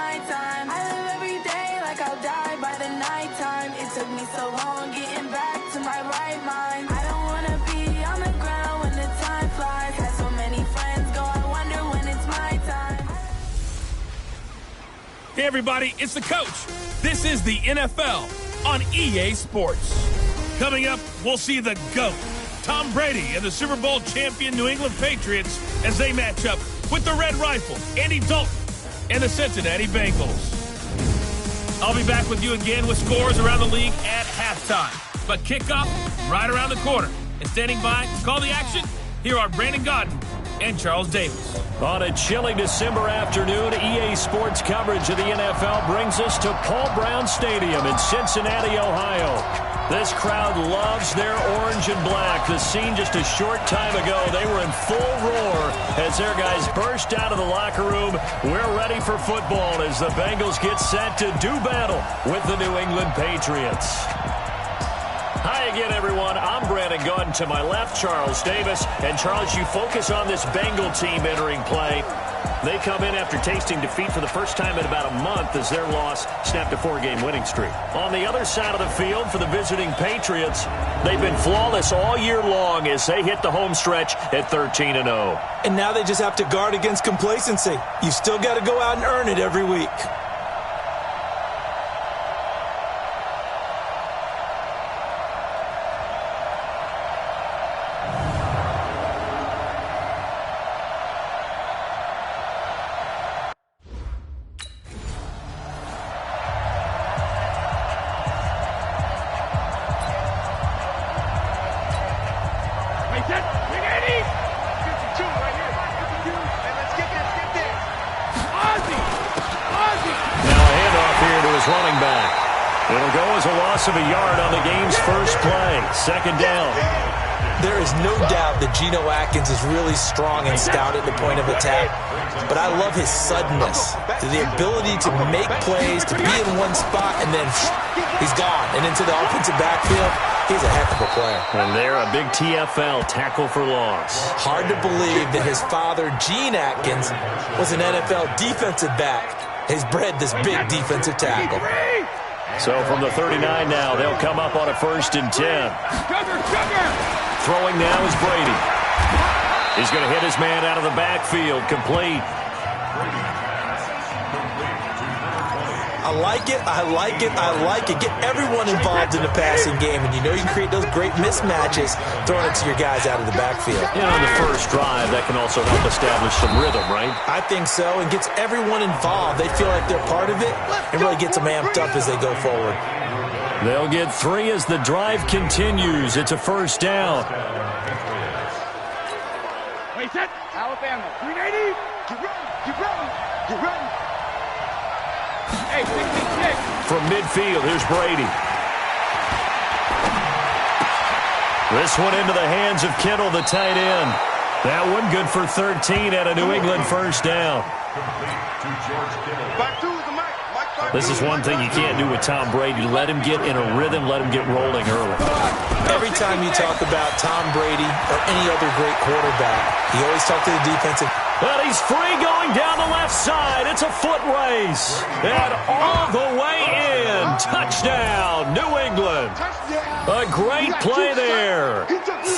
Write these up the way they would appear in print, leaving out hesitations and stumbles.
my time. I live every day like I'll die by the nighttime. It took me so long getting back to my right mind. I don't wanna be on the ground when the time flies. Had so many friends go, I wonder when it's my time. Hey everybody, it's the coach. This is the NFL on EA Sports. Coming up, we'll see the GOAT, Tom Brady, and the Super Bowl champion New England Patriots as they match up with the Red Rifle, Andy Dalton, and the Cincinnati Bengals. I'll be back with you again with scores around the league at halftime. But kickoff right around the corner. And standing by to call the action, here are Brandon Godden and Charles Davis. On a chilly December afternoon, EA Sports coverage of the NFL brings us to Paul Brown Stadium in Cincinnati, Ohio. This crowd loves their orange and black. The scene just a short time ago, they were in full roar as their guys burst out of the locker room. We're ready for football as the Bengals get set to do battle with the New England Patriots. Hi again, everyone. I'm Brandon Godden. To my left, Charles Davis. And, Charles, you focus on this Bengal team entering play. They come in after tasting defeat for the first time in about a month as their loss snapped a 4-game winning streak. On the other side of the field for the visiting Patriots, they've been flawless all year long as they hit the home stretch at 13-0. And now they just have to guard against complacency. You still got to go out and earn it every week. Of a yard on the game's first play. Second down. There is no doubt that Geno Atkins is really strong and stout at the point of attack, but I love his suddenness, the ability to make plays, to be in one spot, and then he's gone. And into the offensive backfield, he's a heck of a player. And there, a big TFL, tackle for loss. Hard to believe that his father, Gene Atkins, was an NFL defensive back. He's bred this big defensive tackle. So from the 39 now, they'll come up on a 1st and 10. Throwing now is Brady. He's going to hit his man out of the backfield, complete. I like it, I like it, I like it. Get everyone involved in the passing game, and you know you create those great mismatches throwing it to your guys out of the backfield. You know, on the first drive, that can also help establish some rhythm, right? I think so, and gets everyone involved. They feel like they're part of it, and really gets them amped up as they go forward. They'll get 3 as the drive continues. It's a 1st down. Wait, set. Alabama. 380. Get ready. Get ready. Get ready. Hey, 66. From midfield, here's Brady. This one into the hands of Kittle, the tight end. That one good for 13 at a New England 1st down. This is one thing you can't do with Tom Brady. Let him get in a rhythm, let him get rolling early. Every time you talk about Tom Brady or any other great quarterback, you always talk to the defensive. Well, he's free going down the left side. It's a foot race. And all the way in. Touchdown, New England. A great play there.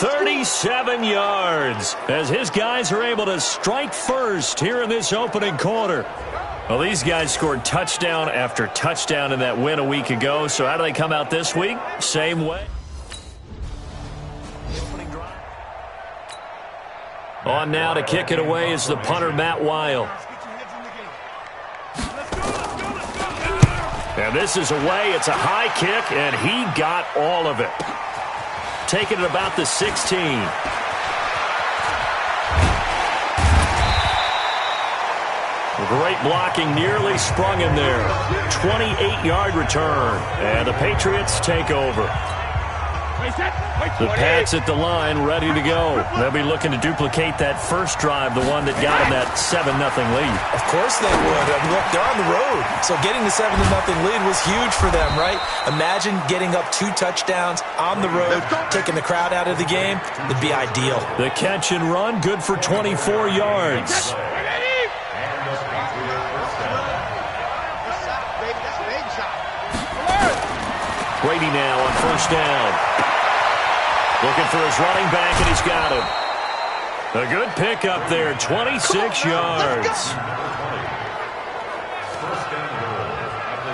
37 yards as his guys are able to strike first here in this opening quarter. Well, these guys scored touchdown after touchdown in that win a week ago. So how do they come out this week? Same way. On now to kick it away is the punter, Matt Weil. And this is away. It's a high kick, and he got all of it. Taking it about the 16. Great blocking, nearly sprung in there. 28-yard return, and the Patriots take over. The Pats at the line, ready to go. They'll be looking to duplicate that first drive, the one that got them that 7-0 lead. Of course they would. I mean, look, they're on the road. So getting the 7-0 lead was huge for them, right? Imagine getting up 2 touchdowns on the road, taking the crowd out of the game. It'd be ideal. The catch and run, good for 24 yards. Brady now on first down. Looking for his running back, and he's got him. A good pickup there, 26 yards.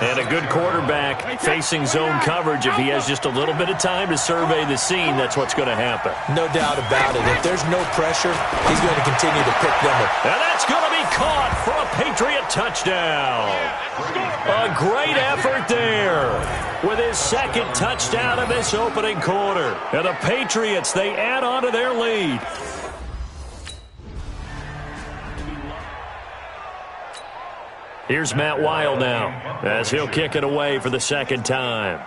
And a good quarterback facing zone coverage. If he has just a little bit of time to survey the scene, that's what's going to happen. No doubt about it. If there's no pressure, he's going to continue to pick them up. And that's going to be caught for a Patriot touchdown. A great effort there with his second touchdown of this opening quarter. And the Patriots, they add on to their lead. Here's Matt Wild now as he'll kick it away for the second time.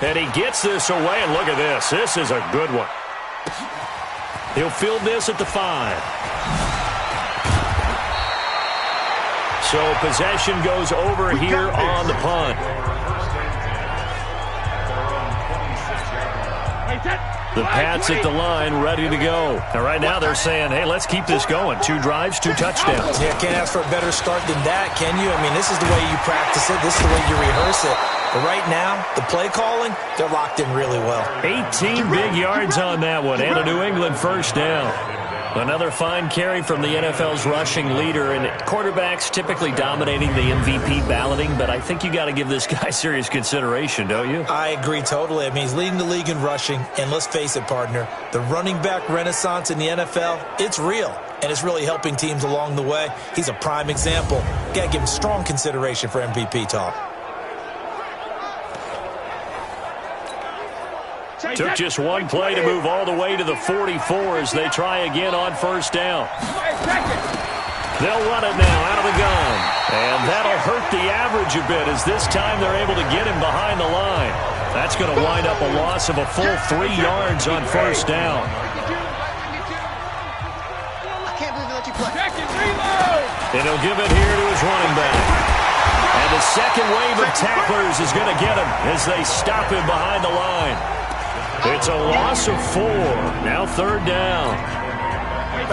And he gets this away, and look at this. This is a good one. He'll field this at the 5. So possession goes over here on the punt. The Pats at the line, ready to go. And right now they're saying, hey, let's keep this going. 2 drives, 2 touchdowns. Yeah, can't ask for a better start than that, can you? I mean, this is the way you practice it. This is the way you rehearse it. But right now, the play calling, they're locked in really well. 18 big yards on that one, and a New England first down. Another fine carry from the NFL's rushing leader, and quarterbacks typically dominating the MVP balloting, but I think you got to give this guy serious consideration, don't you? I agree totally. I mean, he's leading the league in rushing, and let's face it, partner, the running back renaissance in the NFL, it's real, and it's really helping teams along the way. He's a prime example. Got to give him strong consideration for MVP talk. Took just one play to move all the way to the 44 as they try again on first down. They'll run it now out of the gun. And that'll hurt the average a bit as this time they're able to get him behind the line. That's going to wind up a loss of a full 3 yards on first down. And he'll give it here to his running back. And the second wave of tacklers is going to get him as they stop him behind the line. It's a loss of 4. Now third down.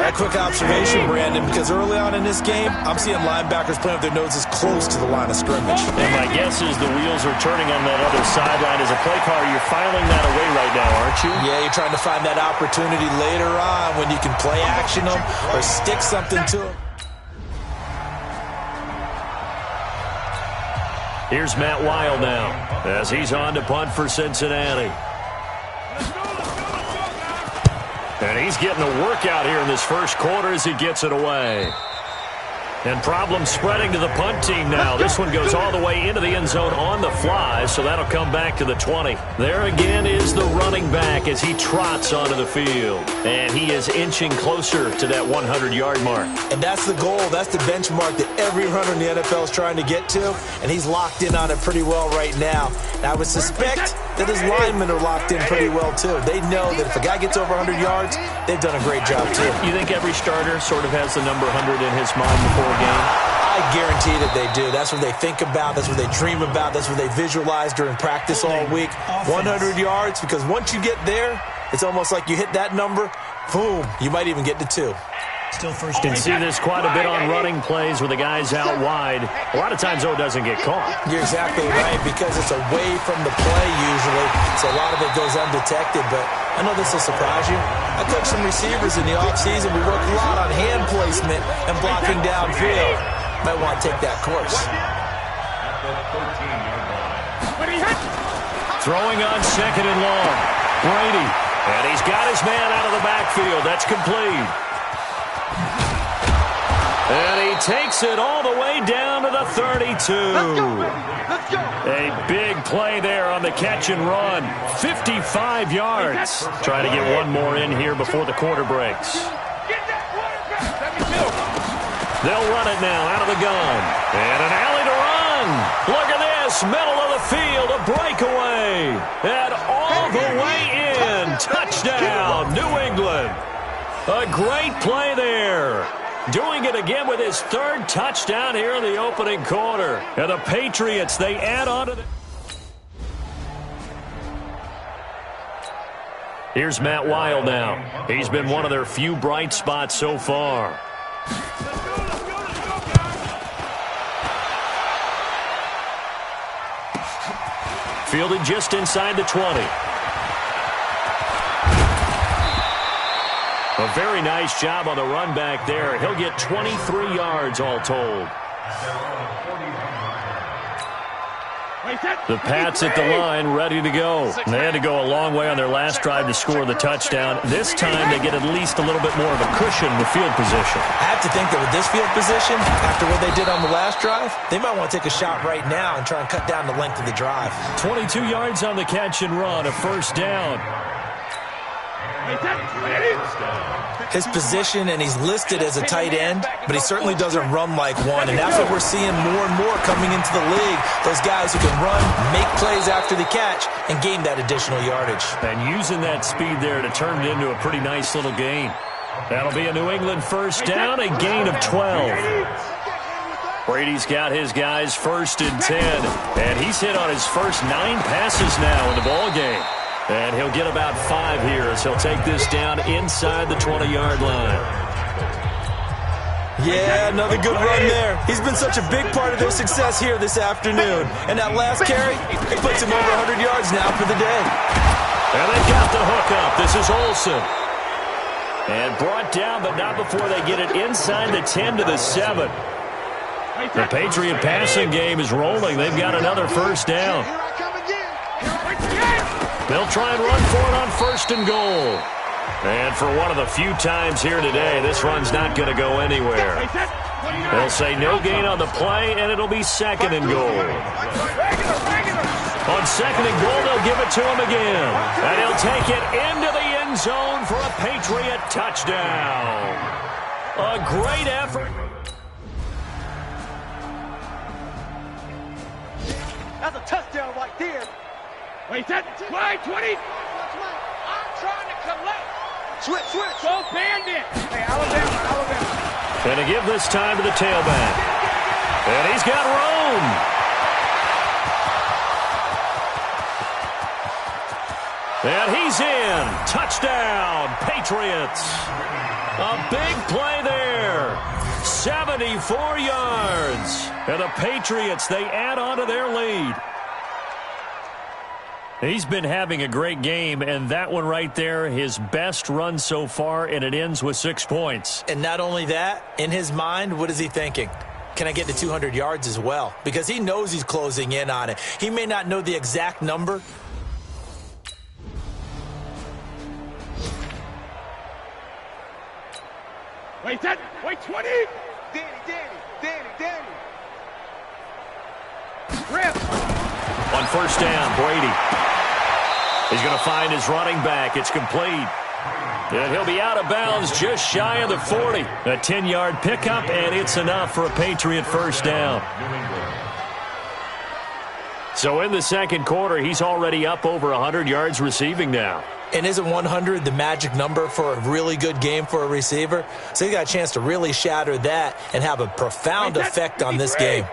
A quick observation, Brandon, because early on in this game, I'm seeing linebackers playing with their noses close to the line of scrimmage. And my guess is the wheels are turning on that other sideline. As a play caller, you're filing that away right now, aren't you? Yeah, you're trying to find that opportunity later on when you can play action them or stick something to them. Here's Matt Wild now as he's on to punt for Cincinnati. And he's getting a workout here in this first quarter as he gets it away. And problems spreading to the punt team now. This one goes all the way into the end zone on the fly, so that'll come back to the 20. There again is the running back as he trots onto the field. And he is inching closer to that 100-yard mark. And that's the goal. That's the benchmark that every runner in the NFL is trying to get to, and he's locked in on it pretty well right now. And I would suspect that his linemen are locked in pretty well, too. They know that if a guy gets over 100 yards, they've done a great job, too. You think every starter sort of has the number 100 in his mind before a game? I guarantee that they do. That's what they think about. That's what they dream about. That's what they visualize during practice all week. 100 yards, because once you get there, it's almost like you hit that number, boom, you might even get to 2. Still first down. You see this quite a bit on running plays with the guys out wide. A lot of times, though, it doesn't get caught. You're exactly right, because it's away from the play usually, so a lot of it goes undetected. But I know this will surprise you. I coach some receivers in the offseason. We work a lot on hand placement and blocking downfield. Might want to take that course. Throwing on second and long. Brady. And he's got his man out of the backfield. That's complete. And he takes it all the way down to the 32. Let's go. A big play there on the catch and run. 55 yards. Trying to get one more in here before the quarter breaks. They'll run it now out of the gun. And an alley to run. Look at this. Middle of the field. A breakaway. And all the way in. Touchdown, New England. A great play there. Doing it again with his third touchdown here in the opening quarter. And the Patriots, they add on to the... Here's Matt Wild now. He's been one of their few bright spots so far. fielded just inside the 20. A very nice job on the run back there. He'll get 23 yards all told. The Pats at the line, ready to go. They had to go a long way on their last drive to score the touchdown. This time they get at least a little bit more of a cushion with field position. I have to think that with this field position, after what they did on the last drive, they might want to take a shot right now and try and cut down the length of the drive. 22 yards on the catch and run, a first down. His position, and he's listed as a tight end, but he certainly doesn't run like one, and that's what we're seeing more and more coming into the league. Those guys who can run, make plays after the catch, and gain that additional yardage. And using that speed there to turn it into a pretty nice little gain. That'll be a New England first down, a gain of 12. Brady's got his guys 1st and 10, and he's hit on his first 9 passes now in the ball game. And he'll get about 5 here as he'll take this down inside the 20-yard line. Yeah, another good run there. He's been such a big part of their success here this afternoon. And that last carry, it puts him over 100 yards now for the day. And they got the hook up. This is Olsen. And brought down, but not before they get it inside the 10 to the 7. The Patriot passing game is rolling. They've got another first down. They'll try and run for it on 1st and goal. And for one of the few times here today, this run's not going to go anywhere. They'll say no gain on the play, and it'll be 2nd and goal. On 2nd and goal, they'll give it to him again. And he'll take it into the end zone for a Patriot touchdown. A great effort. That's a touchdown right there. Wait, that's wide 20. I'm trying to collect. Switch. Go Bandit. Hey, Alabama. And to give this time to the tailback. And he's got Rome. And he's in. Touchdown, Patriots. A big play there. 74 yards. And the Patriots, they add on to their lead. He's been having a great game, and that one right there, his best run so far, and it ends with 6 points. And not only that, in his mind, what is he thinking? Can I get to 200 yards as well? Because he knows he's closing in on it. He may not know the exact number. Wait, 20. Danny. Rip. On 1st down, Brady. He's going to find his running back. It's complete. And he'll be out of bounds just shy of the 40. A 10-yard pickup, and it's enough for a Patriot first down. So in the 2nd quarter, he's already up over 100 yards receiving now. And isn't 100 the magic number for a really good game for a receiver? So he got a chance to really shatter that and have a profound effect on this game.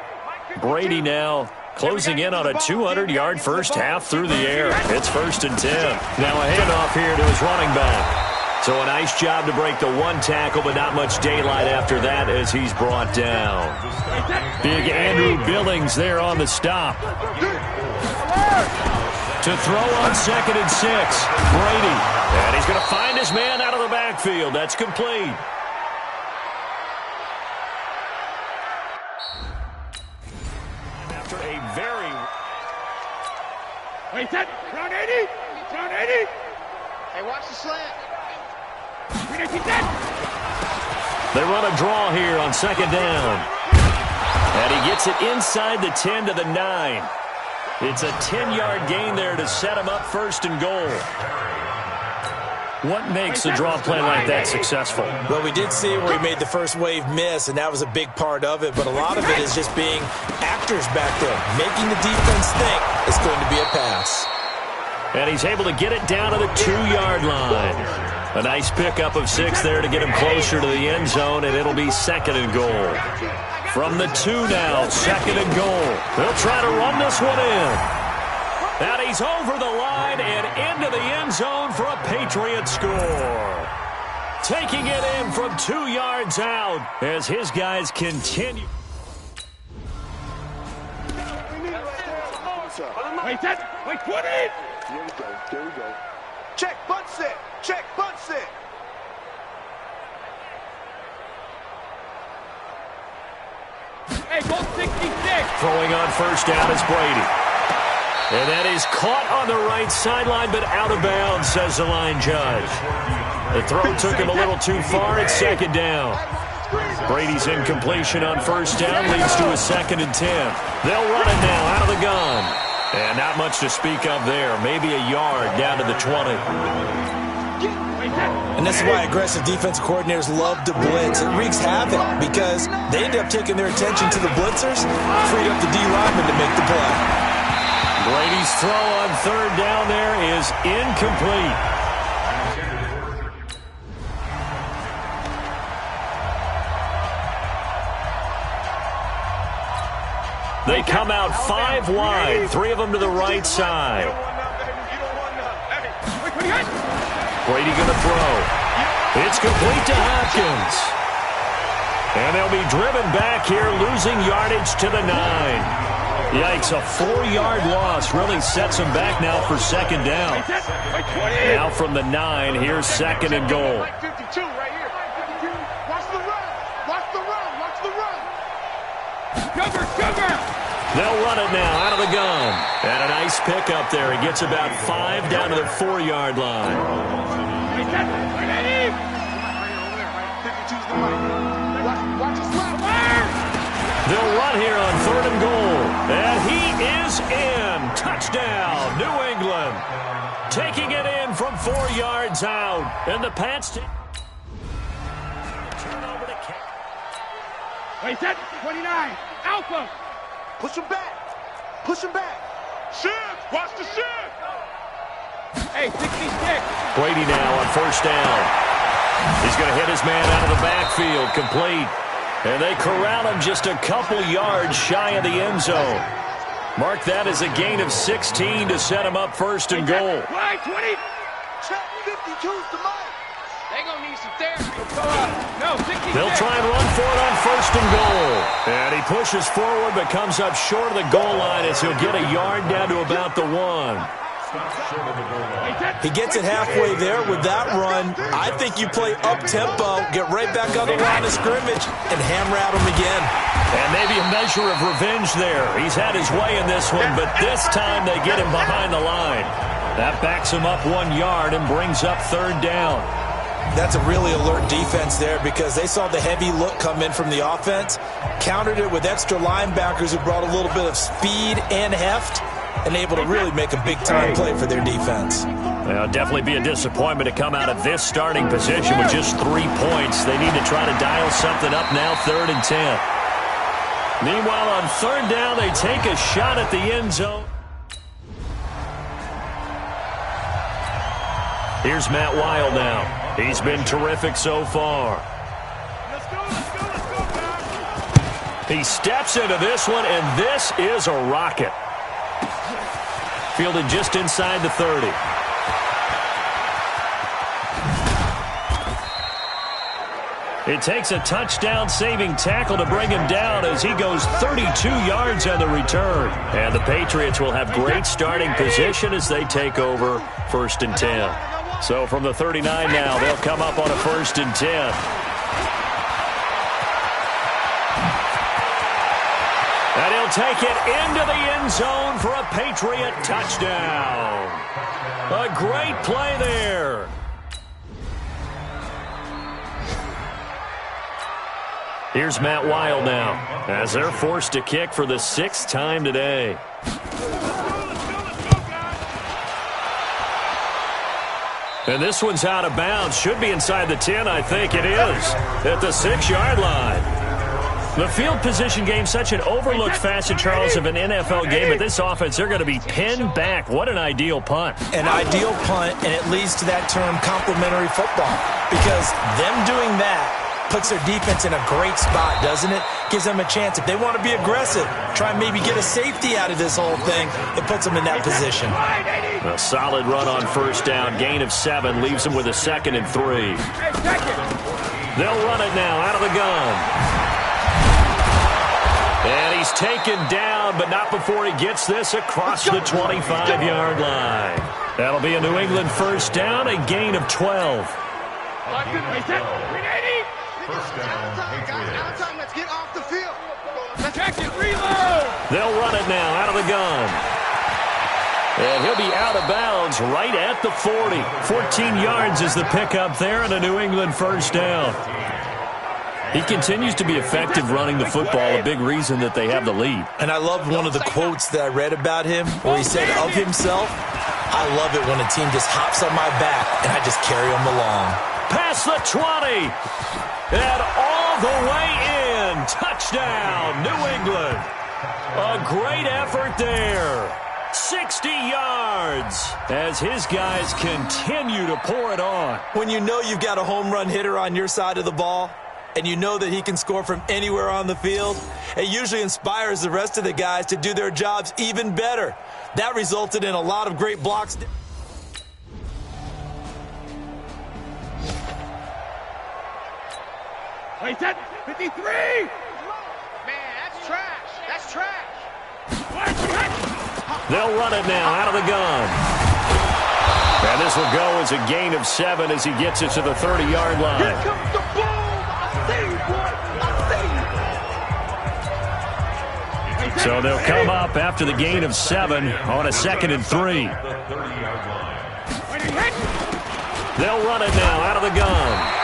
Brady now closing in on a 200-yard first half through the air. It's 1st and 10. Now a handoff here to his running back. So a nice job to break the 1 tackle, but not much daylight after that as he's brought down. Big Andrew Billings there on the stop. To throw on 2nd and 6. Brady. And he's going to find his man out of the backfield. That's complete. After a very... Wait, that round 80. Hey, watch the slant. They run a draw here on 2nd down. And he gets it inside the 10 to the 9. It's a 10-yard gain there to set him up 1st and goal. What makes a draw play like that successful? Well, we did see where he made the first wave miss, and that was a big part of it. But a lot of it is just being actors back there, making the defense think it's going to be a pass. And he's able to get it down to the 2-yard line. A nice pickup of 6 there to get him closer to the end zone, and it'll be 2nd and goal. From the 2 now, 2nd and goal. They'll try to run this one in. And he's over the line and into the end zone for a Patriot score. Taking it in from 2 yards out as his guys continue. Wait, that. Wait, 20. Here we go. Here we go. Check, bunt set. Check, bunt set. Hey, ball 66. Throwing on first down is Brady. And that is caught on the right sideline, but out of bounds, says the line judge. The throw took him a little too far. It's second down. Brady's incompletion on first down leads to a 2nd and 10. They'll run it now out of the gun. And not much to speak of there. Maybe a yard down to the 20. And this is why aggressive defensive coordinators love to blitz. It wreaks havoc because they end up taking their attention to the blitzers, freed up the D lineman to make the play. Brady's throw on third down there is incomplete. They come out 5 wide, 3 of them to the right side. Brady going to throw. It's complete to Hopkins. And they'll be driven back here, losing yardage to the 9. Yikes, a 4-yard loss really sets them back now for second down. Now from the 9, here's 2nd and goal. They'll run it now out of the gun. And a nice pickup there. He gets about 5 down to the 4-yard line. They'll run here on 3rd and goal. And he is in. Touchdown, New England. Taking it in from 4 yards out. And the Pats turn over to kick. Wait, that 29. Alpha. Push him back. Push him back. Shift. Watch the shift. Hey, 66. Brady now on first down. He's going to hit his man out of the backfield. Complete. And they corral him just a couple yards shy of the end zone. Mark that as a gain of 16 to set him up 1st and goal. Wide 20. Check 52's the mic. They gonna need some therapy. No, 66. They'll try and run for it on 1st and goal. And he pushes forward but comes up short of the goal line as he'll get a yard down to about the 1. He gets it halfway there with that run. I think you play up-tempo, get right back on the line of scrimmage, and hammer at him again. And maybe a measure of revenge there. He's had his way in this one, but this time they get him behind the line. That backs him up 1 yard and brings up 3rd down. That's a really alert defense there because they saw the heavy look come in from the offense, countered it with extra linebackers who brought a little bit of speed and heft, and able to really make a big-time play for their defense. Well, definitely be a disappointment to come out of this starting position with just 3 points. They need to try to dial something up now, 3rd and 10. Meanwhile, on 3rd down, they take a shot at the end zone. Here's Matt Wild now. He's been terrific so far. He steps into this one, and this is a rocket. Fielded just inside the 30. It takes a touchdown-saving tackle to bring him down as he goes 32 yards on the return. And the Patriots will have great starting position as they take over 1st and 10. So from the 39 now, they'll come up on a 1st and 10. And he'll take it into the end zone for a Patriot touchdown. A great play there. Here's Matt Wild now as they're forced to kick for the 6th time today. And this one's out of bounds. Should be inside the 10, I think it is, at the 6-yard line. The field position game, such an overlooked facet, Charles, of an NFL game. But this offense, they're going to be pinned back. What an ideal punt. An ideal punt, and it leads to that term complementary football. Because them doing that puts their defense in a great spot, doesn't it? Gives them a chance. If they want to be aggressive, try and maybe get a safety out of this whole thing, it puts them in that position. A solid run on 1st down. Gain of 7 leaves them with a 2nd and 3. They'll run it now out of the gun. And he's taken down, but not before he gets this across the 25-yard line. That'll be a New England first down, a gain of 12. First down, Patriots. Let's get off the field. Check it, reload. They'll run it now out of the gun. And he'll be out of bounds right at the 40. 14 yards is the pickup there and a New England first down. He continues to be effective running the football, a big reason that they have the lead. And I loved one of the quotes that I read about him where he said of himself, I love it when a team just hops on my back and I just carry them along. Past the 20. And all the way in. Touchdown, New England. A great effort there. 60 yards as his guys continue to pour it on. When you know you've got a home run hitter on your side of the ball and you know that he can score from anywhere on the field, it usually inspires the rest of the guys to do their jobs even better. That resulted in a lot of great blocks. Wait, that 53. Man, that's trash. That's trash. They'll run it now out of the gun. And this will go as a gain of 7 as he gets it to the 30-yard line. Here comes the boom. I see you, boy. I see you. So they'll come up after the gain of 7 on a 2nd and 3. They'll run it now out of the gun.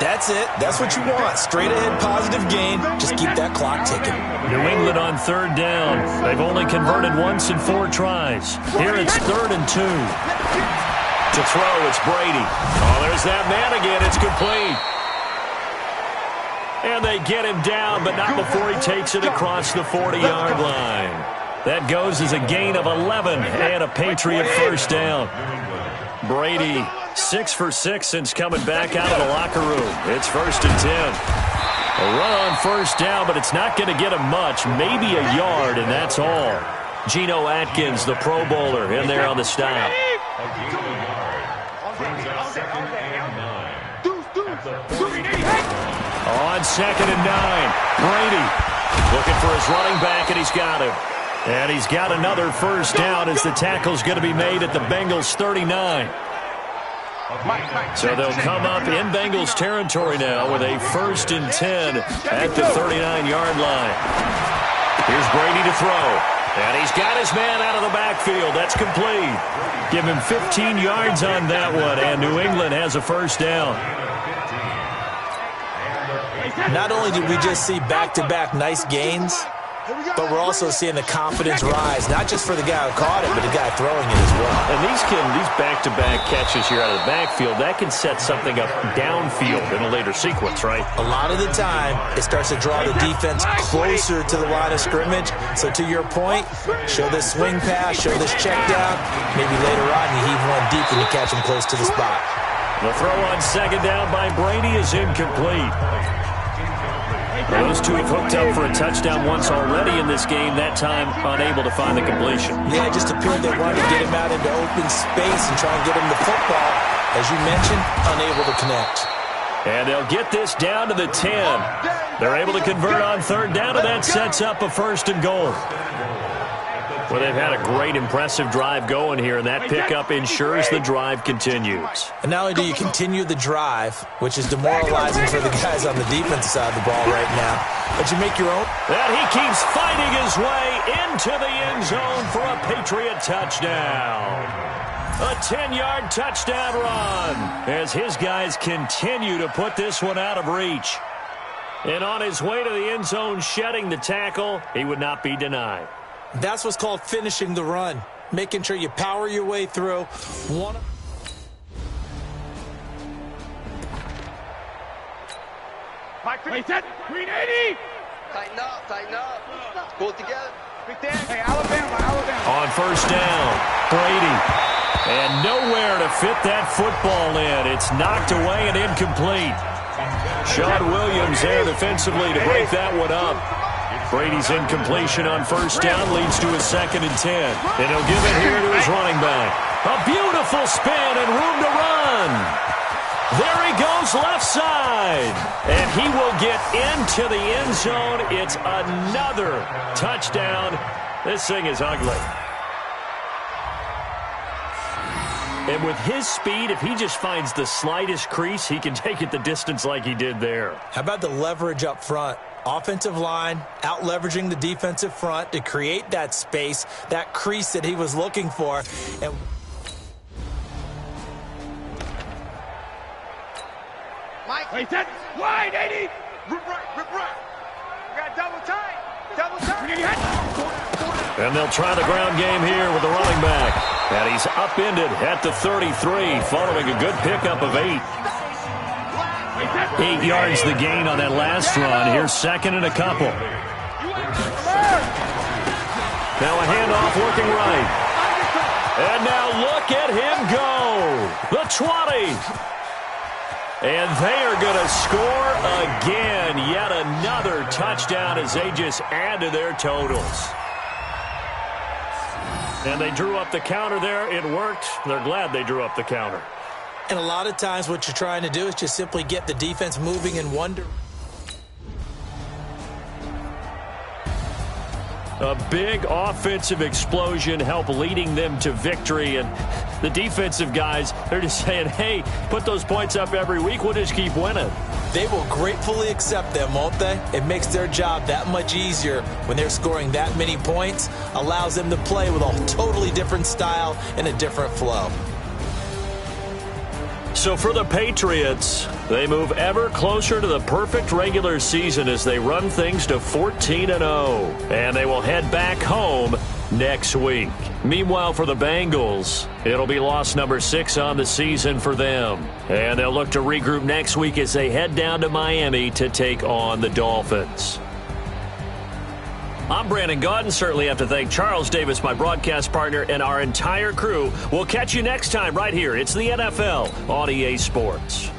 That's it. That's what you want. Straight ahead positive gain. Just keep that clock ticking. New England on 3rd down. They've only converted once in 4 tries. Here it's 3rd and 2. To throw, it's Brady. Oh, there's that man again. It's complete. And they get him down, but not before he takes it across the 40-yard line. That goes as a gain of 11 and a Patriot first down. Brady 6 for 6 since coming back out of the locker room. It's 1st and 10. A run on first down, but it's not going to get him much. Maybe a yard, and that's all. Geno Atkins, the Pro Bowler, in there on the stop. On 2nd and 9, Brady looking for his running back, and he's got him. And he's got another first down as the tackle's going to be made at the Bengals 39. So they'll come up in Bengals territory now with a 1st and 10 at the 39-yard line. Here's Brady to throw. And he's got his man out of the backfield. That's complete. Give him 15 yards on that one, and New England has a first down. Not only did we just see back-to-back nice gains, but we're also seeing the confidence rise, not just for the guy who caught it, but the guy throwing it as well. And these back-to-back catches here out of the backfield, that can set something up downfield in a later sequence, right? A lot of the time, it starts to draw the defense closer to the line of scrimmage. So to your point, show this swing pass, show this check down. Maybe later on you heave one deep and you catch him close to the spot. The throw on 2nd down by Brady is incomplete. Those two have hooked up for a touchdown once already in this game, that time unable to find the completion. Yeah, it just appeared they wanted to get him out into open space and try and get him the football. As you mentioned, unable to connect. And they'll get this down to the 10. They're able to convert on 3rd down, and that sets up a 1st and goal. Well, they've had a great, impressive drive going here, and that pickup ensures the drive continues. And not only do you continue the drive, which is demoralizing for the guys on the defensive side of the ball right now, but you make your own. And he keeps fighting his way into the end zone for a Patriot touchdown. A 10-yard touchdown run as his guys continue to put this one out of reach. And on his way to the end zone, shedding the tackle, he would not be denied. That's what's called finishing the run, making sure you power your way through. Wait, that 380. Tighten up. Pull it together. Hey, Alabama. On 1st down, Brady. And nowhere to fit that football in. It's knocked away and incomplete. Sean Williams there defensively to break that one up. Brady's incompletion on 1st down leads to a 2nd and 10. And he'll give it here to his running back. A beautiful spin and room to run. There he goes left side. And he will get into the end zone. It's another touchdown. This thing is ugly. And with his speed, if he just finds the slightest crease, he can take it the distance like he did there. How about the leverage up front? Offensive line out-leveraging the defensive front to create that space, that crease that he was looking for. And Mike, wait, that wide, 80. Rip right. We got double tight. And they'll try the ground game here with the running back. And he's upended at the 33, following a good pickup of 8. 8 yards the gain on that last run. Here's second and a couple. Now a handoff working right. And now look at him go. The 20. And they are going to score again. Yet another touchdown as they just add to their totals. And they drew up the counter there. It worked. They're glad they drew up the counter. And a lot of times what you're trying to do is just simply get the defense moving in one direction. A big offensive explosion helped leading them to victory. And the defensive guys, they're just saying, hey, put those points up every week. We'll just keep winning. They will gratefully accept them, won't they? It makes their job that much easier when they're scoring that many points. Allows them to play with a totally different style and a different flow. So for the Patriots, they move ever closer to the perfect regular season as they run things to 14-0. And they will head back home next week. Meanwhile, for the Bengals, it'll be loss number 6 on the season for them. And they'll look to regroup next week as they head down to Miami to take on the Dolphins. I'm Brandon Gaudin. Certainly have to thank Charles Davis, my broadcast partner, and our entire crew. We'll catch you next time right here. It's the NFL on EA Sports.